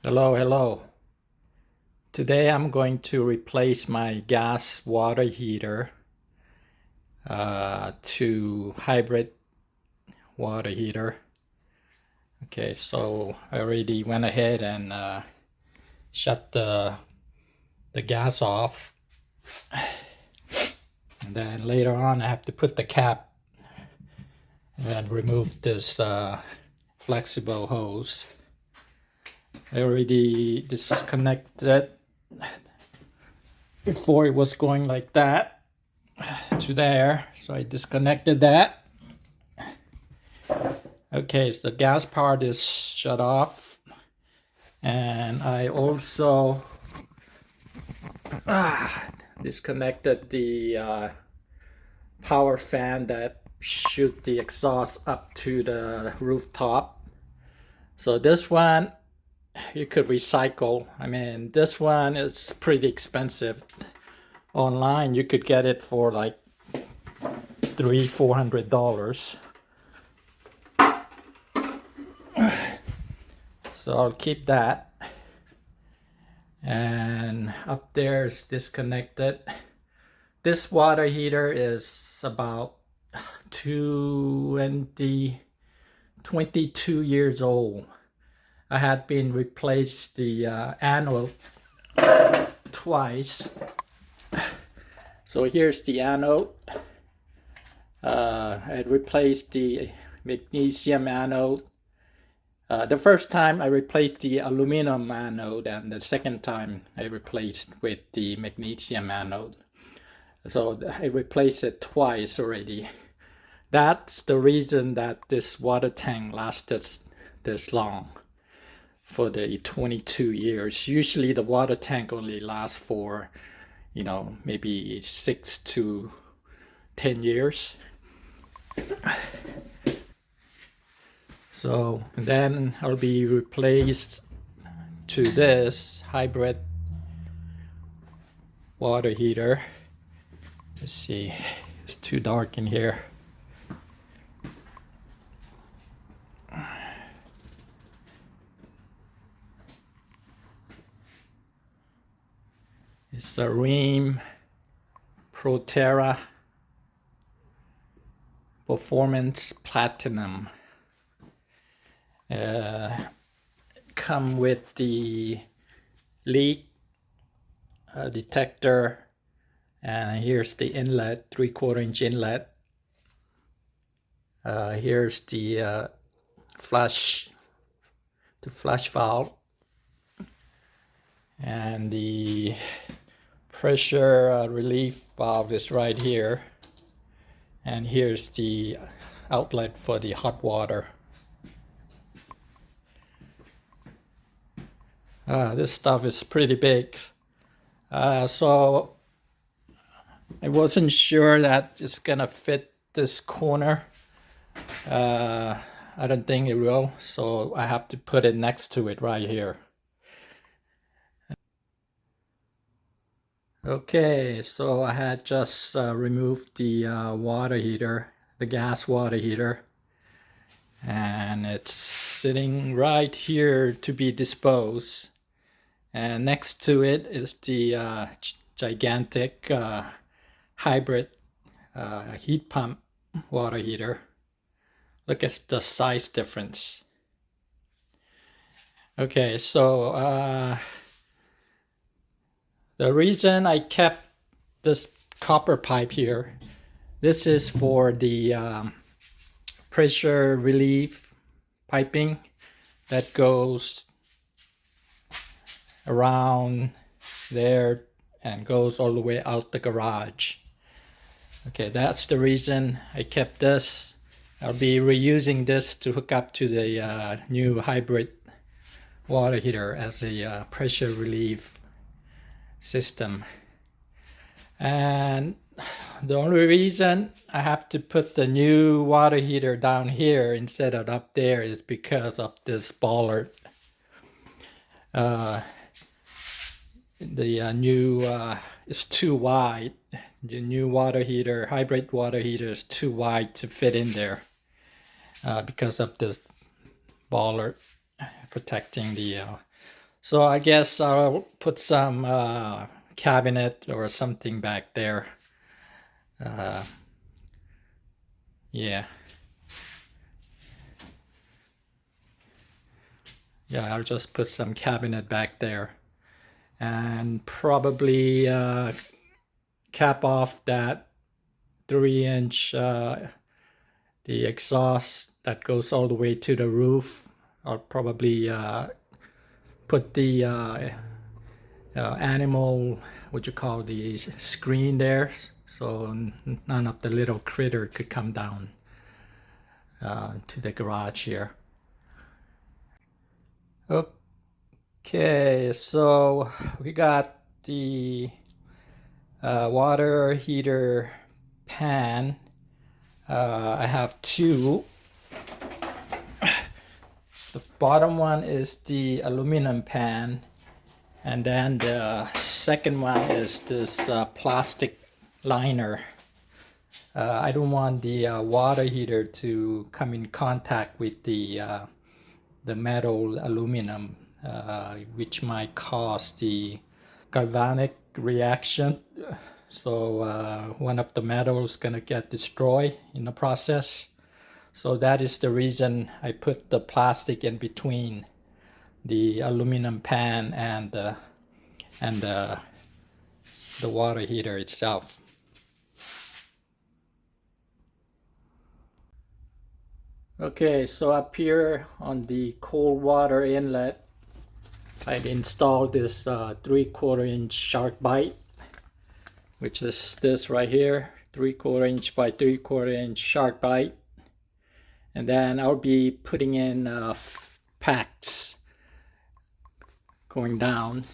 Hello. Today I'm going to replace my gas water heater to hybrid water heater. Okay, so I already went ahead and shut the gas off. And then later on I have to put the cap and remove this flexible hose. I already disconnected before. It was going like that to there, so I disconnected that. Okay, so the gas part is shut off, and I also disconnected the power fan that shoots the exhaust up to the rooftop. So this one you could recycle. I mean, this one is pretty expensive. Online you could get it for like $300-400. So I'll keep that. And up there is disconnected. This water heater is about 22 years old. I had been replaced the anode twice. So here's the anode. I had replaced the magnesium anode. The first time I replaced the aluminum anode, and the second time I replaced with the magnesium anode. So I replaced it twice already. That's the reason that this water tank lasted this long, for the 22 years. Usually the water tank only lasts for, maybe 6 to 10 years. So then I'll be replaced to this hybrid water heater. Let's see, it's too dark in here. It's a Rheem Proterra Performance Platinum. Come with the leak detector, and here's the inlet, 3/4 inch inlet. Here's the flush valve, and the pressure relief valve is right here, and here's the outlet for the hot water. This stuff is pretty big, so I wasn't sure that it's gonna fit this corner. I don't think it will, so I have to put it next to it right here. Okay, so I had just removed the water heater, the gas water heater, and it's sitting right here to be disposed. And next to it is the gigantic hybrid heat pump water heater. Look at the size difference. Okay, so the reason I kept this copper pipe here, this is for the pressure relief piping that goes around there and goes all the way out the garage. Okay, that's the reason I kept this. I'll be reusing this to hook up to the new hybrid water heater as a pressure relief system. And the only reason I have to put the new water heater down here instead of up there is because of this bollard. The new is too wide. The new water heater, hybrid water heater, is too wide to fit in there because of this bollard protecting the So I guess I'll put some cabinet or something back there. Yeah. Yeah, I'll just put some cabinet back there and probably cap off that 3-inch the exhaust that goes all the way to the roof. I'll probably put the animal, what you call the screen there, so none of the little critter could come down to the garage here. Okay, so we got the water heater pan. I have two. The bottom one is the aluminum pan, and then the second one is this plastic liner. I don't want the water heater to come in contact with the metal aluminum, which might cause the galvanic reaction. So one of the metals gonna get destroyed in the process. So that is the reason I put the plastic in between the aluminum pan and the water heater itself. Okay, so up here on the cold water inlet, I've installed this 3/4 inch shark bite, which is this right here, 3/4 inch by 3/4 inch shark bite. And then I'll be putting in packs going down.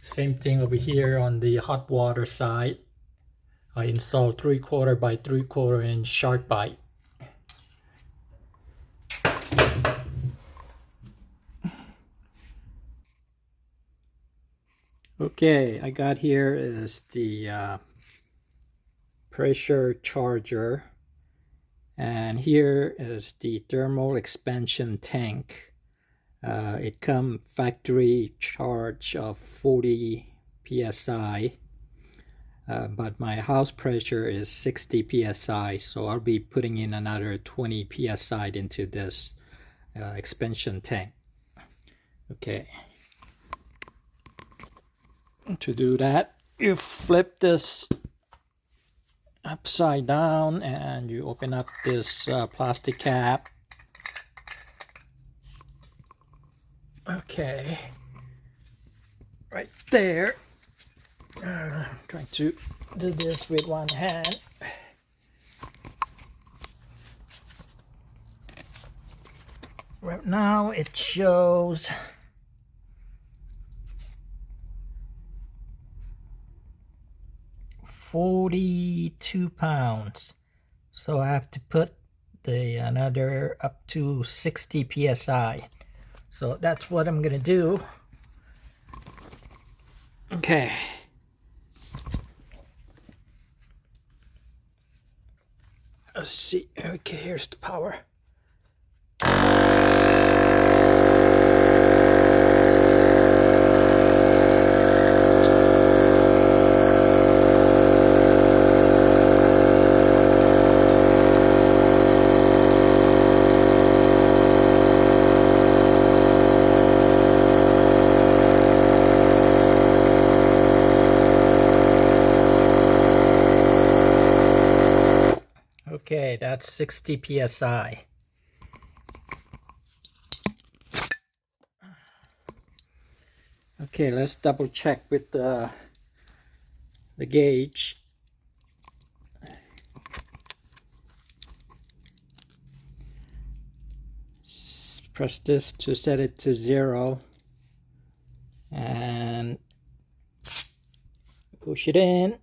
Same thing over here on the hot water side. I installed 3/4 by 3/4 inch shark bite. Okay, I got here is the pressure charger, and here is the thermal expansion tank. It comes factory charge of 40 psi, but my house pressure is 60 psi, so I'll be putting in another 20 psi into this expansion tank. Okay. To do that, you flip this upside down and you open up this plastic cap. Okay, right there. Trying to do this with one hand. Right now it shows 42 pounds, so I have to put the another up to 60 psi. So that's what I'm gonna do. Okay. Let's see. Okay, here's the power. Okay, that's 60 psi. Okay, let's double check with the gauge. Press this to set it to 0 and push it in.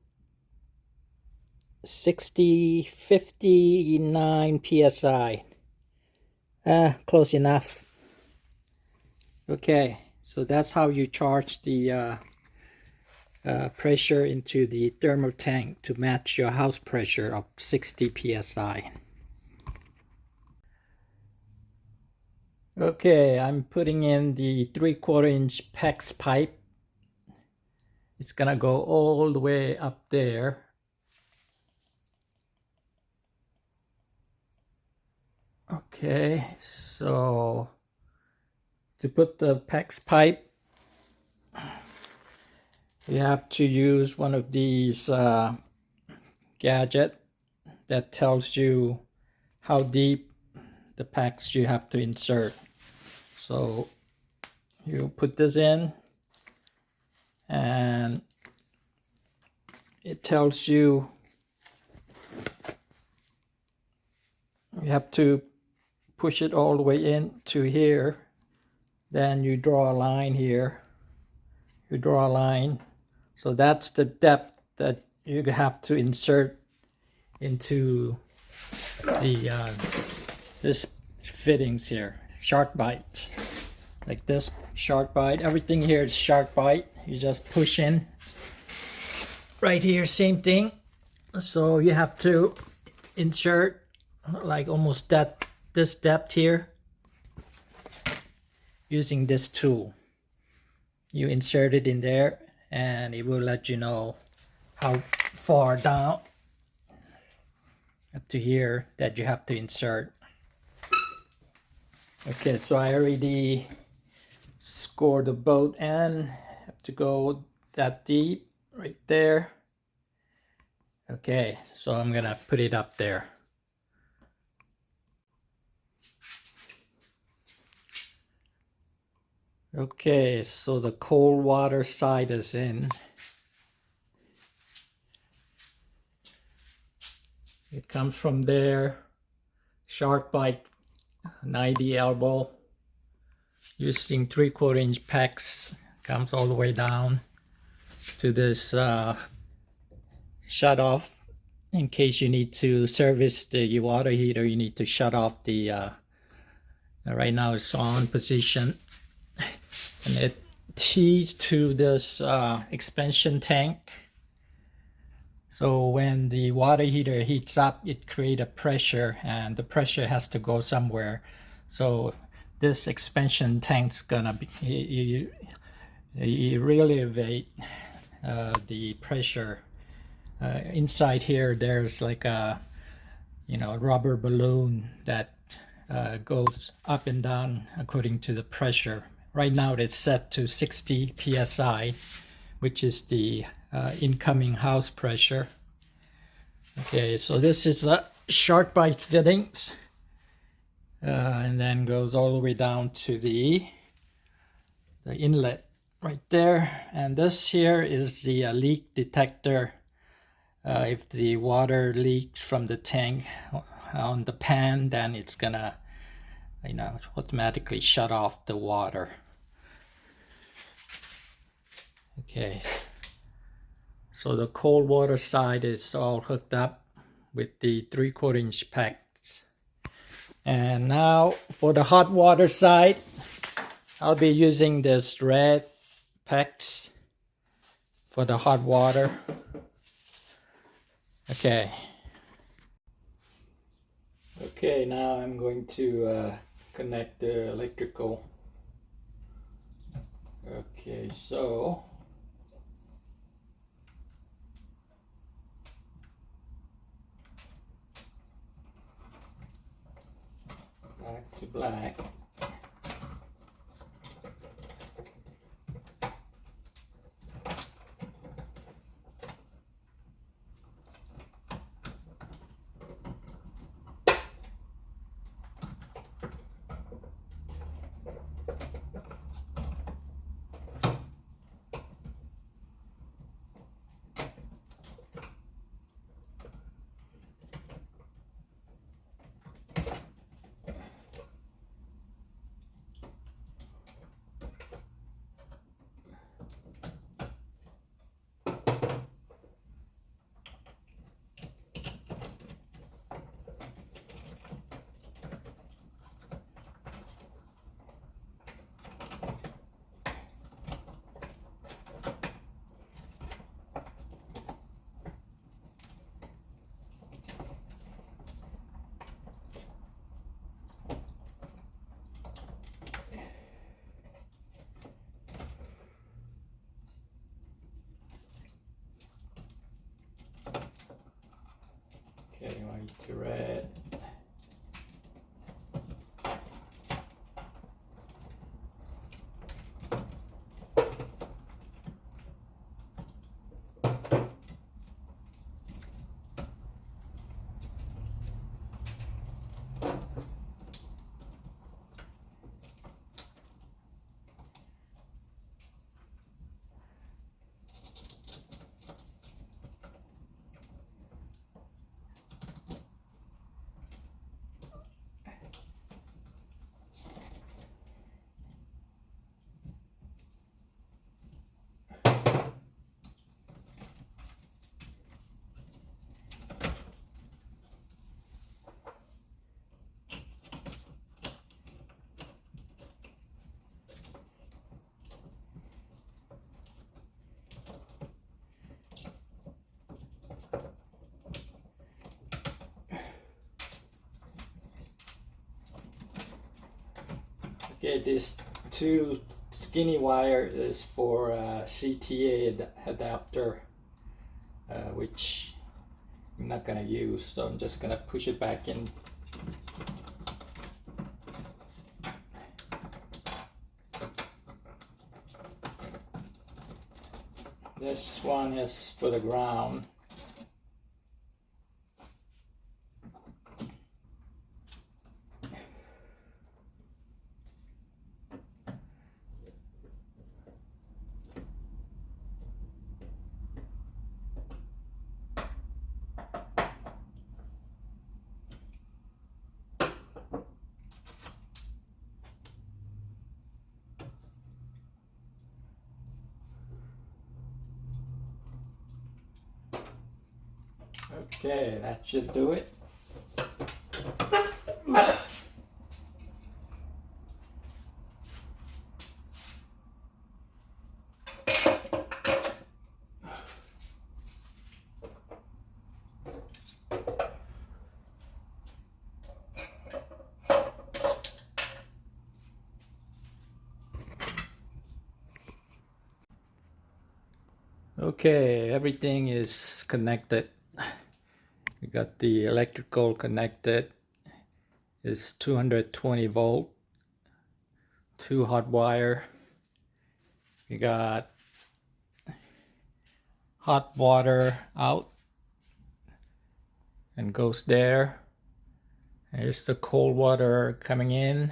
59 psi. Close enough. Okay, so that's how you charge the pressure into the thermal tank to match your house pressure of 60 psi. Okay, I'm putting in the 3/4 inch PEX pipe. It's gonna go all the way up there. Okay, so to put the PEX pipe, you have to use one of these gadgets that tells you how deep the PEX you have to insert. So you put this in and it tells you you have to push it all the way in to here. Then you draw a line here. You draw a line. So that's the depth that you have to insert into the this fittings here. Shark bite. Like this shark bite. Everything here is shark bite. You just push in. Right here, same thing. So you have to insert like almost this depth here using this tool. You insert it in there and it will let you know how far down up to here that you have to insert. Okay, so I already scored the boat end. Have to go that deep right there. Okay, so I'm gonna put it up there. Okay, so the cold water side is in. It comes from there. Shark bite 90 elbow. Using 3/4 inch PEX. Comes all the way down to this shut off. In case you need to service the water heater, you need to shut off the right now it's on position, and it tees to this expansion tank. So when the water heater heats up, it creates a pressure, and the pressure has to go somewhere. So this expansion tank's gonna be elevate the pressure. Inside here, there's like a rubber balloon that goes up and down according to the pressure. Right now it's set to 60 psi, which is the incoming house pressure. Okay, so this is a shark bite fittings, and then goes all the way down to the inlet right there. And this here is the leak detector. If the water leaks from the tank on the pan, then it's gonna automatically shut off the water. Okay, so the cold water side is all hooked up with the 3/4 inch PEX. And now for the hot water side, I'll be using this red PEX for the hot water. Okay. Okay, now I'm going to connect the electrical. Okay, so black to black. Okay, white to red. Okay, this two skinny wire is for CTA adapter, which I'm not gonna use, so I'm just gonna push it back in. This one is for the ground. Okay, that should do it. Okay, everything is connected. We got the electrical connected. It's 220 volt, 2 hot wire. We got hot water out and goes there. Here's the cold water coming into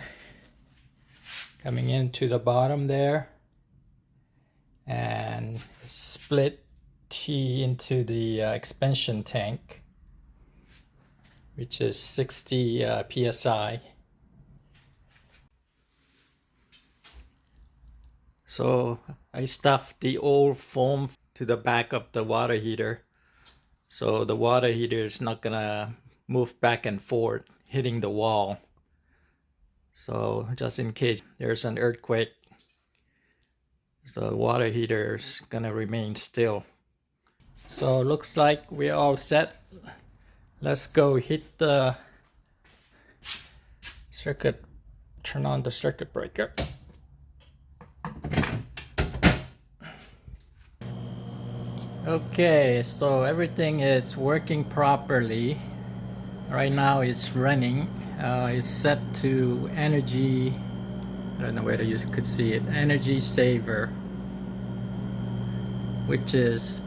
the bottom there, and split T into the expansion tank, which is 60 psi. So I stuffed the old foam to the back of the water heater, so the water heater is not gonna move back and forth hitting the wall. So just in case there's an earthquake, so the water heater is gonna remain still. So it looks like we're all set. Let's go hit the circuit, turn on the circuit breaker. Okay, so everything is working properly. Right now it's running. It's set to energy, I don't know whether you could see it, energy saver, which is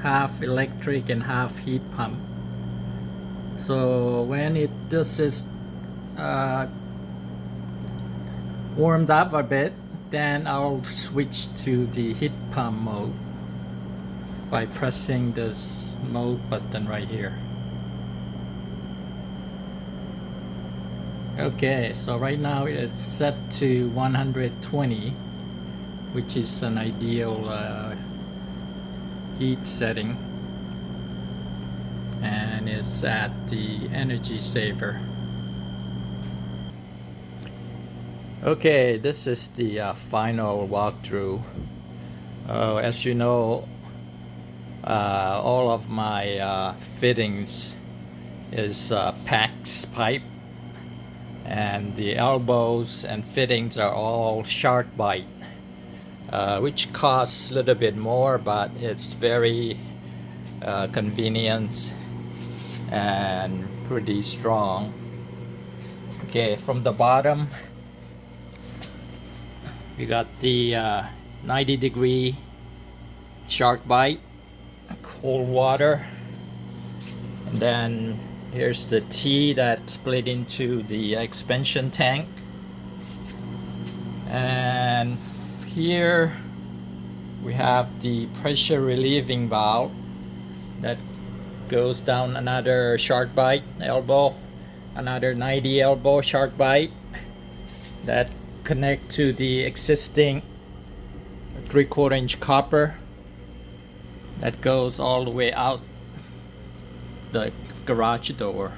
half electric and half heat pump. So when this is warmed up a bit, then I'll switch to the heat pump mode by pressing this mode button right here. Okay, so right now it is set to 120, which is an ideal heat setting, and it's at the energy saver. Okay, this is the final walkthrough. As you know, all of my fittings is PAX pipe, and the elbows and fittings are all shark bite, which costs a little bit more, but it's very convenient and pretty strong. Okay, from the bottom we got the 90-degree shark bite, cold water, and then here's the T that split into the expansion tank, and here we have the pressure relieving valve that goes down another shark bite elbow, another 90 elbow shark bite that connect to the existing 3/4 inch copper that goes all the way out the garage door.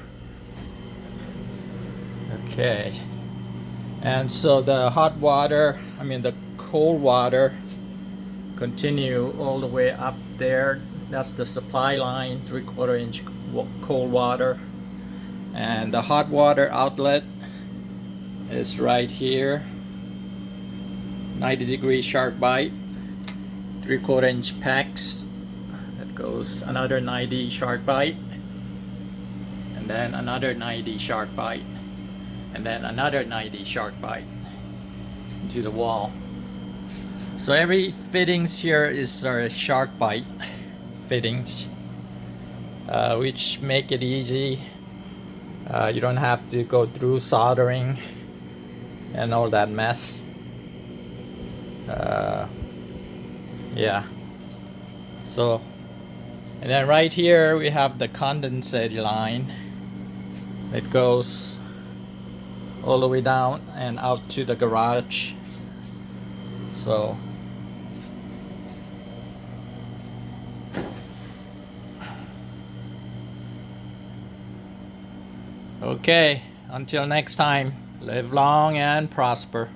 Okay, and so the hot water, the cold water continue all the way up there. That's the supply line, 3/4 inch cold water, and the hot water outlet is right here. 90-degree shark bite, 3/4 inch packs that goes another 90 shark bite, and then another 90 shark bite, and then another 90 shark bite into the wall. So every fittings here is a shark bite fittings, which make it easy. You don't have to go through soldering and all that mess. Yeah, so, and then right here we have the condensate line that goes all the way down and out to the garage. So okay, until next time, live long and prosper.